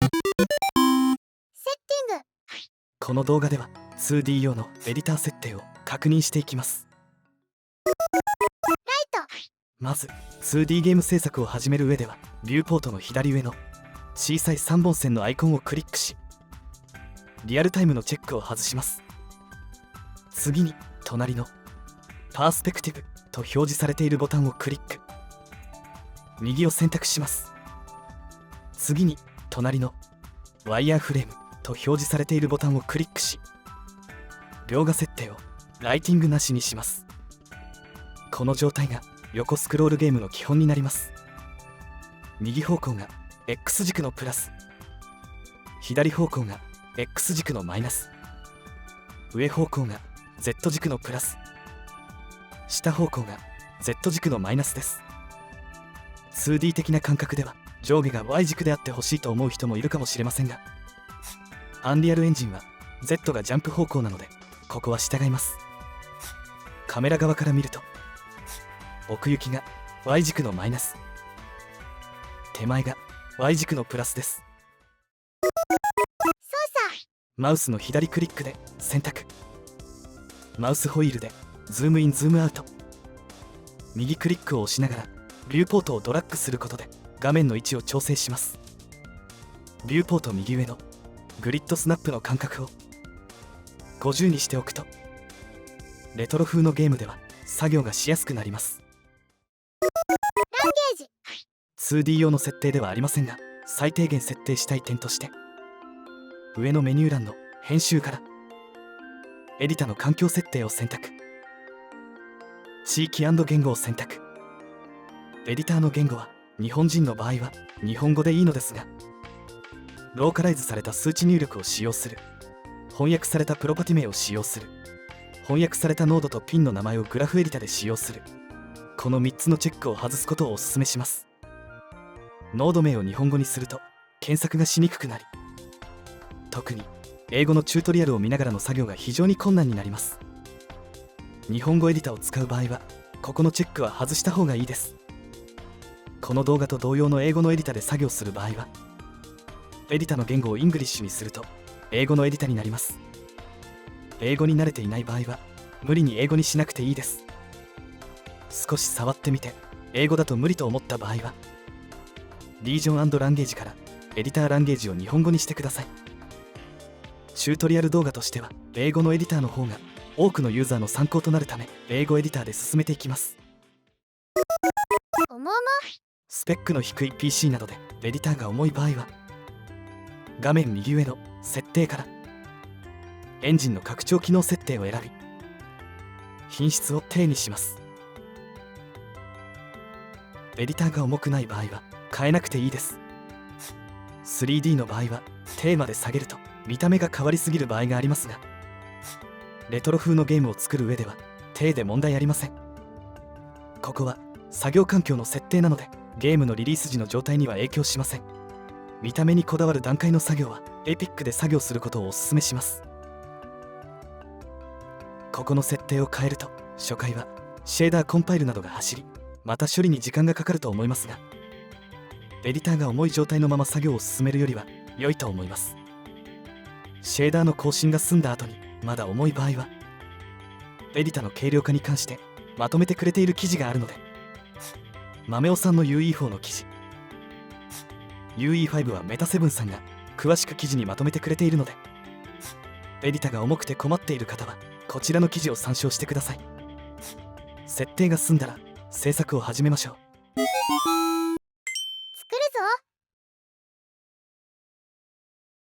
セッティング。この動画では 2D 用のエディター設定を確認していきます。ライト。まず 2D ゲーム制作を始める上ではビューポートの左上の小さい3本線のアイコンをクリックしリアルタイムのチェックを外します。次に隣のパースペクティブと表示されているボタンをクリック、右を選択します。次に隣のワイヤーフレームと表示されているボタンをクリックし描画設定をライティングなしにします。この状態が横スクロールゲームの基本になります。右方向が X 軸のプラス、左方向が X 軸のマイナス、上方向が Z 軸のプラス、下方向が Z 軸のマイナスです。 2D 的な感覚では上下が Y 軸であってほしいと思う人もいるかもしれませんが、アンリアルエンジンは Z がジャンプ方向なのでここは従います。カメラ側から見ると奥行きが Y 軸のマイナス、手前が Y 軸のプラスです。操作。マウスの左クリックで選択、マウスホイールでズームインズームアウト、右クリックを押しながらビューポートをドラッグすることで画面の位置を調整します。ビューポート右上のグリッドスナップの間隔を50にしておくとレトロ風のゲームでは作業がしやすくなります。ランゲージ。 2D 用の設定ではありませんが最低限設定したい点として上のメニュー欄の編集からエディタの環境設定を選択、地域&言語を選択、エディターの言語は日本人の場合は日本語でいいのですがローカライズされた数値入力を使用する、翻訳されたプロパティ名を使用する、翻訳されたノードとピンの名前をグラフエディタで使用する、この3つのチェックを外すことをお勧めします。ノード名を日本語にすると検索がしにくくなり、特に英語のチュートリアルを見ながらの作業が非常に困難になります。日本語エディタを使う場合はここのチェックは外した方がいいです。この動画と同様の英語のエディタで作業する場合はエディタの言語をイングリッシュにすると英語のエディタになります。英語に慣れていない場合は無理に英語にしなくていいです。少し触ってみて英語だと無理と思った場合はリージョン&ランゲージからエディターランゲージを日本語にしてください。チュートリアル動画としては英語のエディターの方が多くのユーザーの参考となるため英語エディターで進めていきます。おもも。スペックの低い PC などでエディターが重い場合は画面右上の設定からエンジンの拡張機能設定を選び品質を低にします。エディターが重くない場合は変えなくていいです。 3D の場合は低まで下げると見た目が変わりすぎる場合がありますがレトロ風のゲームを作る上では低で問題ありません。ここは作業環境の設定なのでゲームのリリース時の状態には影響しません。見た目にこだわる段階の作業はエピックで作業することをお勧めします。ここの設定を変えると初回はシェーダーコンパイルなどが走りまた処理に時間がかかると思いますがエディターが重い状態のまま作業を進めるよりは良いと思います。シェーダーの更新が済んだ後にまだ重い場合はエディタの軽量化に関してまとめてくれている記事があるので豆尾さんの UE4 の記事 UE5 はメタセブンさんが詳しく記事にまとめてくれているのでエディタが重くて困っている方はこちらの記事を参照してください。設定が済んだら制作を始めましょう。